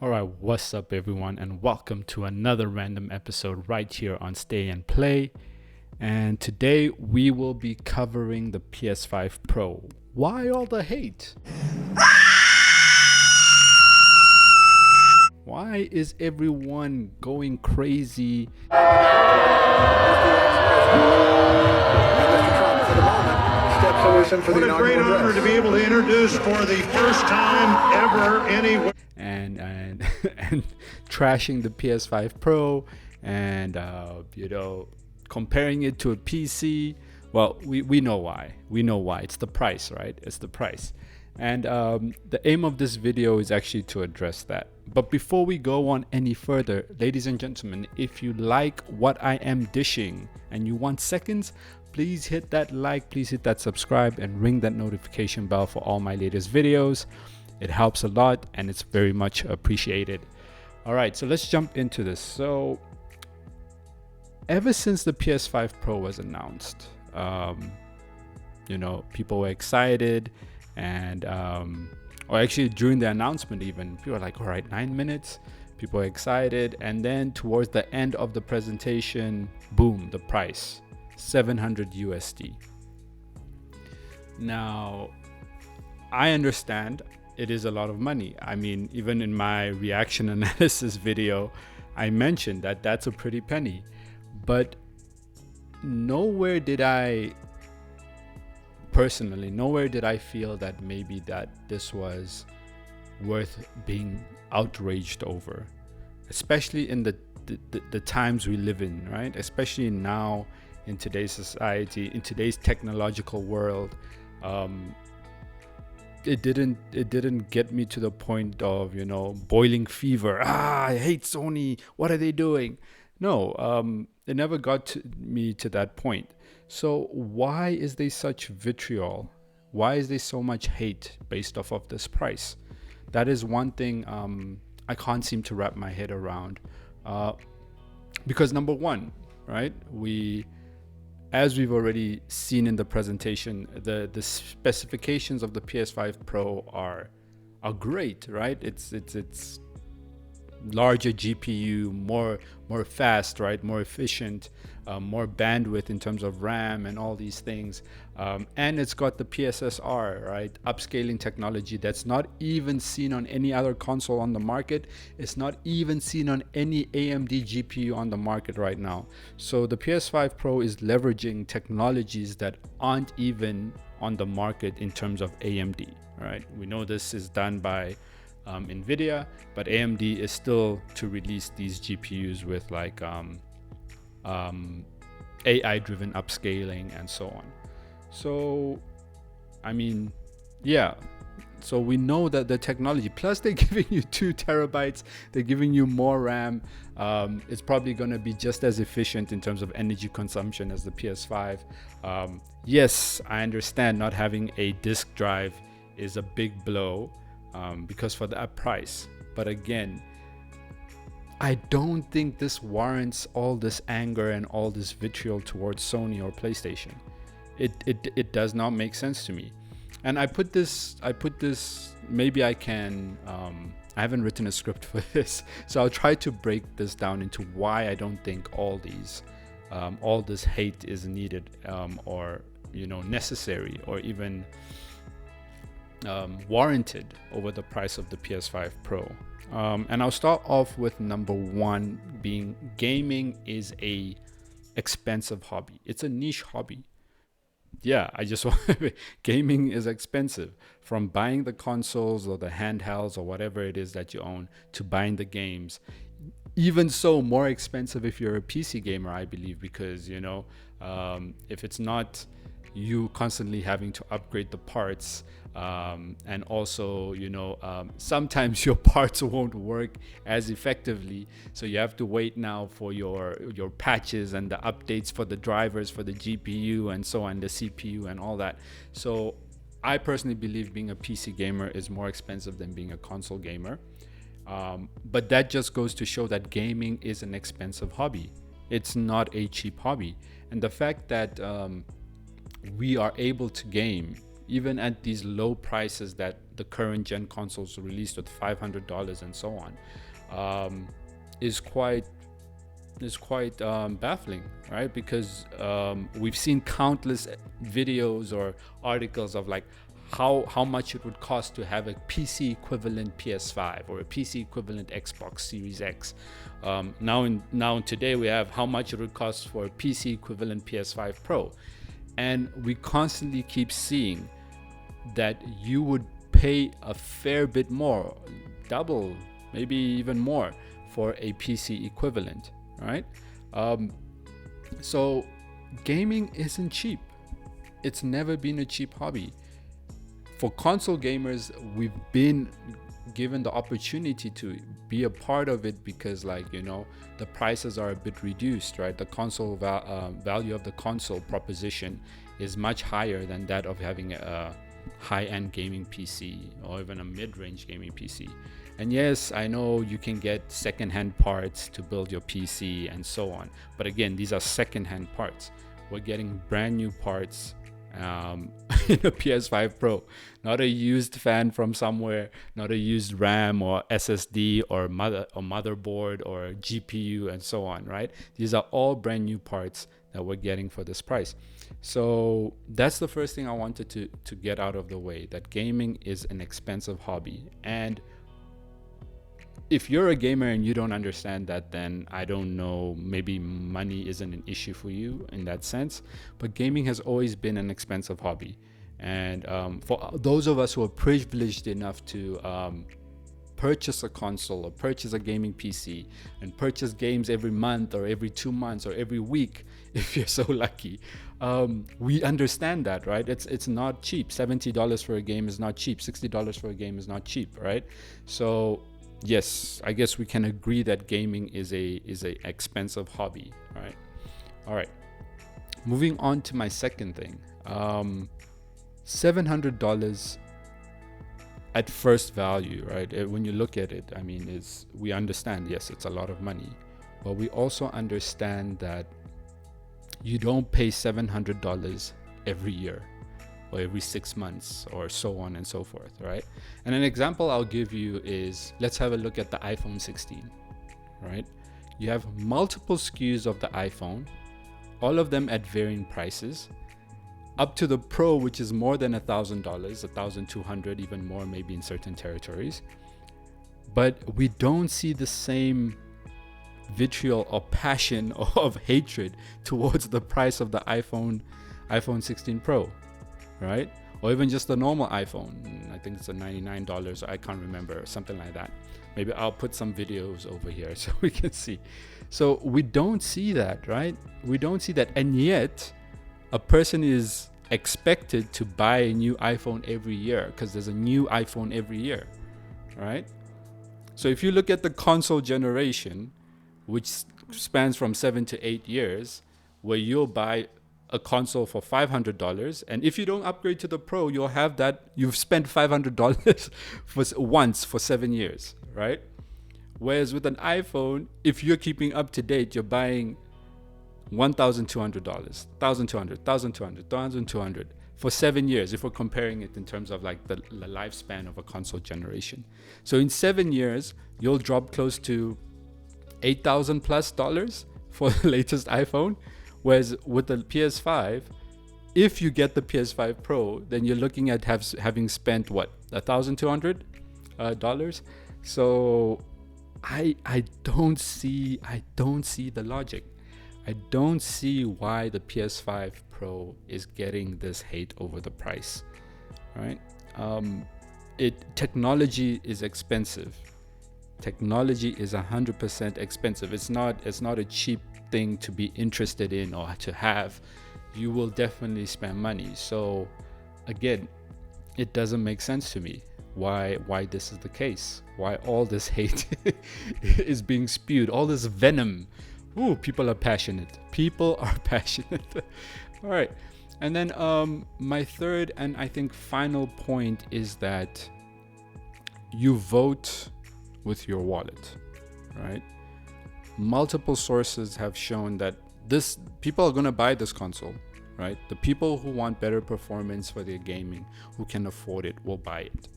All right, what's up, everyone, and welcome to another random episode right here on Stay and Play. And today we will be covering the PS5 Pro. Why all the hate? Why is everyone going crazy? What a great honor to be able to introduce for the first time ever anywhere. And and trashing the PS5 Pro and comparing it to a PC. Well, we know why. We know why. It's the price, right? It's the price. And the aim of this video is actually to address that. But before we go on any further, ladies and gentlemen, if you like what I am dishing and you want seconds, please hit that like, please hit that subscribe, and ring that notification bell for all my latest videos. It helps a lot and it's very much appreciated. All right, so let's jump into this. So ever since the PS5 Pro was announced, people were excited, and or actually during the announcement even, people were like, all right, 9 minutes. People were excited, and then towards the end of the presentation, boom, the price, 700 USD. Now, I understand it is a lot of money. I mean, even in my reaction analysis video, I mentioned that that's a pretty penny. But nowhere did I feel that maybe that this was worth being outraged over, especially in the times we live in, right? Especially now in today's society, in today's technological world. It didn't get me to the point of boiling fever. I hate Sony, what are they doing? No, it never got me to that point. So why is there such vitriol? Why is there so much hate based off of this price? That is one thing I can't seem to wrap my head around, because number one, right, as we've already seen in the presentation, the specifications of the PS5 Pro are great, right? It's larger GPU, more fast, right? More efficient, more bandwidth in terms of RAM and all these things. And it's got the PSSR, right? Upscaling technology that's not even seen on any other console on the market. It's not even seen on any AMD GPU on the market right now. So the PS5 Pro is leveraging technologies that aren't even on the market in terms of AMD, right? We know this is done by NVIDIA, but AMD is still to release these GPUs with like AI-driven upscaling and so on. So, I mean, yeah. So we know that the technology, plus they're giving you 2 terabytes, they're giving you more RAM. It's probably going to be just as efficient in terms of energy consumption as the PS5. Yes, I understand not having a disk drive is a big blow, because for that price. But again, I don't think this warrants all this anger and all this vitriol towards Sony or PlayStation. It does not make sense to me. And I put this, maybe I can, I haven't written a script for this, so I'll try to break this down into why I don't think all this hate is needed, or necessary, or even warranted over the price of the PS5 Pro. And I'll start off with number one being gaming is a expensive hobby. It's a niche hobby. Yeah, I just want gaming is expensive, from buying the consoles or the handhelds or whatever it is that you own to buying the games. Even so, more expensive if you're a PC gamer, I believe, because if it's not you constantly having to upgrade the parts, and also sometimes your parts won't work as effectively, so you have to wait now for your patches and the updates for the drivers for the GPU and so on, the CPU and all that. So I personally believe being a PC gamer is more expensive than being a console gamer, but that just goes to show that gaming is an expensive hobby. It's not a cheap hobby. And the fact that we are able to game even at these low prices that the current gen consoles released with $500 and so on, is quite baffling, right? Because we've seen countless videos or articles of like how much it would cost to have a PC equivalent PS5 or a PC equivalent Xbox Series X. Now today we have how much it would cost for a PC equivalent PS5 Pro, and we constantly keep seeing that you would pay a fair bit more, double, maybe even more, for a PC equivalent, right? So gaming isn't cheap. It's never been a cheap hobby. For console gamers, we've been given the opportunity to be a part of it because, like, you know, the prices are a bit reduced, right? The console value of the console proposition is much higher than that of having a high-end gaming PC or even a mid-range gaming PC. And yes, I know you can get second-hand parts to build your PC and so on, but again, these are second-hand parts. We're getting brand new parts in a PS5 Pro, not a used fan from somewhere, not a used RAM or SSD or motherboard or GPU and so on, right? These are all brand new parts that we're getting for this price. So that's the first thing I wanted to get out of the way, that gaming is an expensive hobby. And if you're a gamer and you don't understand that, then I don't know, maybe money isn't an issue for you in that sense. But gaming has always been an expensive hobby. And for those of us who are privileged enough to purchase a console or purchase a gaming PC and purchase games every month or every 2 months or every week, if you're so lucky, we understand that, right? It's not cheap. $70 for a game is not cheap. $60 for a game is not cheap, right? So yes, I guess we can agree that gaming is a expensive hobby, right? All right. Moving on to my second thing. $700 at first value, right? When you look at it, I mean, we understand, yes, it's a lot of money, but we also understand that you don't pay $700 every year or every 6 months or so on and so forth, right? And an example I'll give you is, let's have a look at the iPhone 16, right? You have multiple SKUs of the iPhone, all of them at varying prices, up to the Pro, which is more than $1,000, $1,200, even more maybe in certain territories. But we don't see the same vitriol or passion of hatred towards the price of the iPhone 16 Pro, right? Or even just the normal iPhone. I think it's a $99, I can't remember, something like that. Maybe I'll put some videos over here so we can see. So we don't see that, right? We don't see that. And yet a person is expected to buy a new iPhone every year because there's a new iPhone every year, right? So if you look at the console generation, which spans from 7 to 8 years, where you'll buy a console for $500, and if you don't upgrade to the Pro, you'll have that, you've spent $500 once for 7 years, right? Whereas with an iPhone, if you're keeping up to date, you're buying $1,200, $1,200 for 7 years, if we're comparing it in terms of like the lifespan of a console generation. So in 7 years, you'll drop close to $8,000 plus for the latest iPhone. Whereas with the PS5, if you get the PS5 Pro, then you're looking at having spent what, $1,200. So I don't see the logic. I don't see why the PS5 Pro is getting this hate over the price, right? Technology is expensive. Technology is 100% expensive. It's not a cheap thing to be interested in or to have. You will definitely spend money. So again, it doesn't make sense to me why this is the case. Why all this hate is being spewed, all this venom. Ooh, people are passionate. All right. And then my third and I think final point is that you vote with your wallet, right? Multiple sources have shown that people are going to buy this console, right? The people who want better performance for their gaming, who can afford it, will buy it.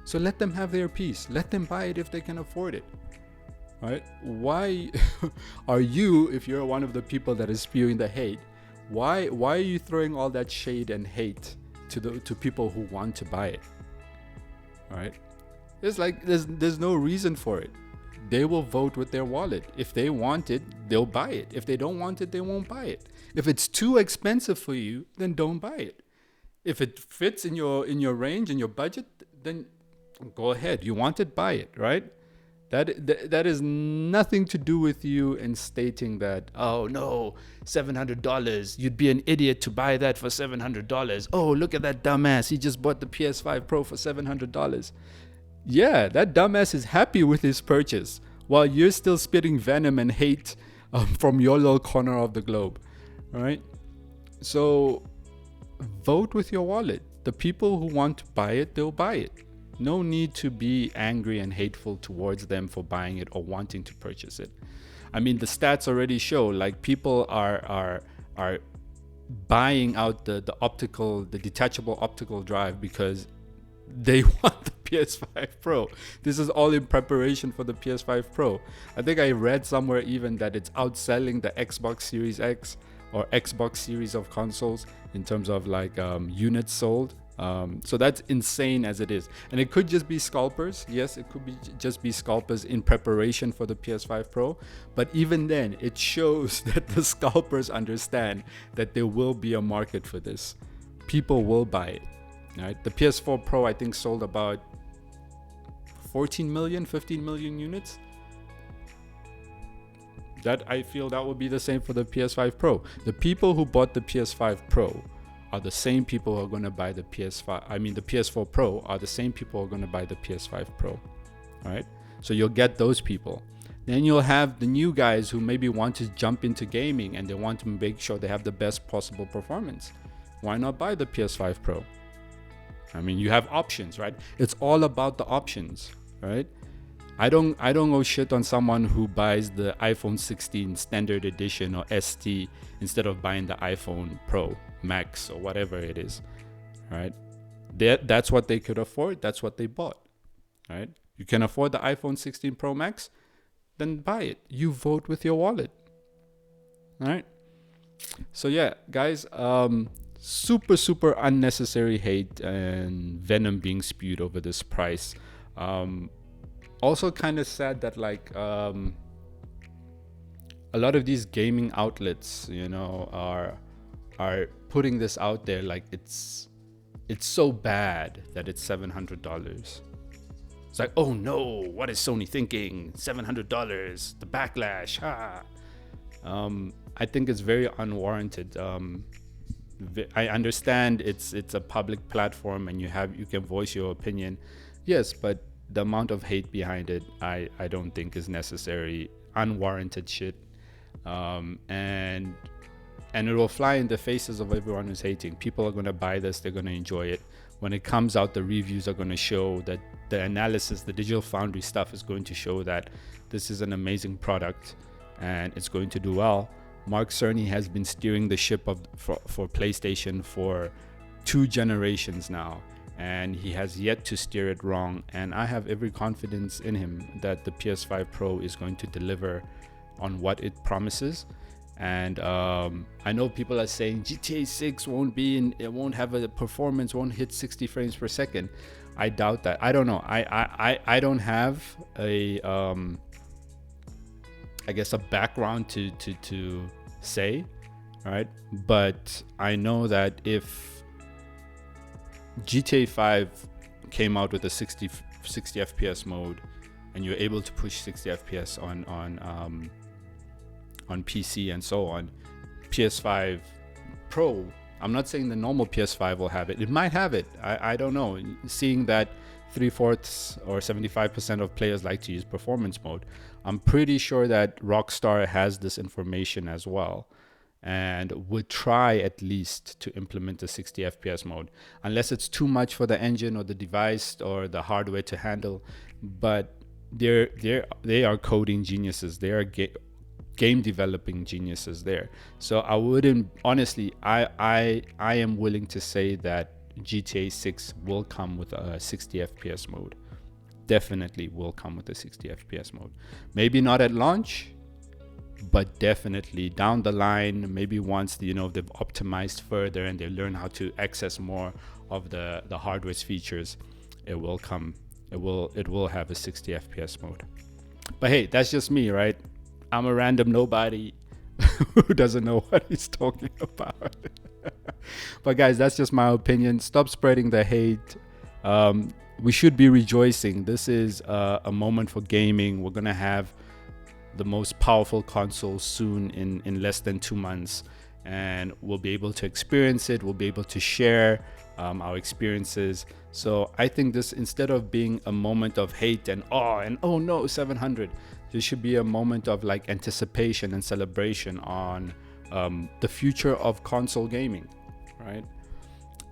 So let them have their piece. Let them buy it if they can afford it. Right? Why are you, if you're one of the people that is spewing the hate, why are you throwing all that shade and hate to people who want to buy it? All right? It's like there's no reason for it. They will vote with their wallet. If they want it, they'll buy it. If they don't want it, they won't buy it. If it's too expensive for you, then don't buy it. If it fits in your range, in your budget, then go ahead. You want it, buy it, right? That is nothing to do with you in stating that, oh no, $700. You'd be an idiot to buy that for $700. Oh, look at that dumbass. He just bought the PS5 Pro for $700. Yeah, that dumbass is happy with his purchase while you're still spitting venom and hate from your little corner of the globe. All right? So vote with your wallet. The people who want to buy it, they'll buy it. No need to be angry and hateful towards them for buying it or wanting to purchase it. I mean, the stats already show, like, people are buying out the detachable optical drive because they want the PS5 Pro. This is all in preparation for the PS5 Pro. I think I read somewhere even that it's outselling the Xbox Series X or Xbox series of consoles in terms of like units sold. So that's insane as it is. And it could just be scalpers. Yes, it could be just be scalpers in preparation for the PS5 Pro. But even then, it shows that the scalpers understand that there will be a market for this. People will buy it. Right? The PS4 Pro, I think, sold about 14 million, 15 million units. That I feel that would be the same for the PS5 Pro. The people who bought the PS5 Pro are the same people who are going to buy the the PS4 Pro are the same people who are going to buy the PS5 Pro. All right? So you'll get those people. Then you'll have the new guys who maybe want to jump into gaming and they want to make sure they have the best possible performance. Why not buy the PS5 Pro? I mean, you have options, right? It's all about the options, right? I don't go shit on someone who buys the iPhone 16 standard edition or ST instead of buying the iPhone Pro Max or whatever it is, right? That's what they could afford. That's what they bought, right? You can afford the iPhone 16 Pro Max, then buy it. You vote with your wallet, all right? So yeah, guys, super unnecessary hate and venom being spewed over this price. Also kind of sad that like a lot of these gaming outlets, you know, are putting this out there like it's so bad that it's $700. It's like, oh no, what is Sony thinking? $700, the backlash. I think it's very unwarranted. I understand it's a public platform and you can voice your opinion. Yes, but the amount of hate behind it, I don't think is necessary. Unwarranted shit. And it will fly in the faces of everyone who's hating. People are going to buy this. They're going to enjoy it. When it comes out, the reviews are going to show that the analysis, the Digital Foundry stuff is going to show that this is an amazing product and it's going to do well. Mark Cerny has been steering the ship for PlayStation for 2 generations now, and he has yet to steer it wrong. And I have every confidence in him that the PS5 Pro is going to deliver on what it promises. And I know people are saying GTA 6 it won't have a performance, won't hit 60 frames per second. I doubt that. I don't know. I don't have a I guess a background to say, right? But I know that if GTA 5 came out with a 60 FPS mode and you're able to push 60 FPS on PC and so on, PS5 Pro, I'm not saying the normal PS5 will have it. It might have it. I don't know. Seeing that 3/4 or 75% of players like to use performance mode, I'm pretty sure that Rockstar has this information as well and would try at least to implement the 60 FPS mode, unless it's too much for the engine or the device or the hardware to handle. But they are coding geniuses. They are game developing geniuses there. So I wouldn't, honestly, I am willing to say that GTA 6 will come with a 60 FPS mode. Definitely will come with a 60 FPS mode. Maybe not at launch, but definitely down the line, maybe once they've optimized further and they learn how to access more of the hardware's features, it will come. It will have a 60 FPS mode. But hey, that's just me, right? I'm a random nobody who doesn't know what he's talking about. But guys, that's just my opinion. Stop spreading the hate. We should be rejoicing. This is a moment for gaming. We're gonna have the most powerful console soon in less than 2 months, and we'll be able to experience it. We'll be able to share our experiences. So I think this, instead of being a moment of hate and oh no 700, this should be a moment of like anticipation and celebration on the future of console gaming, right?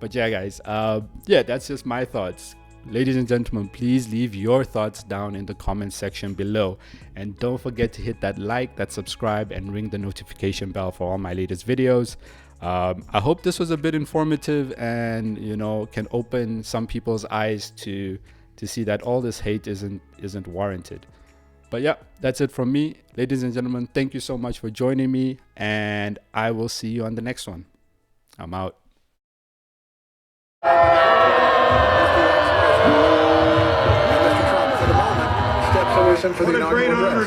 But yeah, guys, that's just my thoughts. Ladies and gentlemen, please leave your thoughts down in the comment section below, and don't forget to hit that like, that subscribe, and ring the notification bell for all my latest videos. I hope this was a bit informative and can open some people's eyes to see that all this hate isn't warranted. But yeah, that's it from me. Ladies and gentlemen, thank you so much for joining me, and I will see you on the next one. I'm out. Mr. Trump, for the moment, steps away for the inaugural address.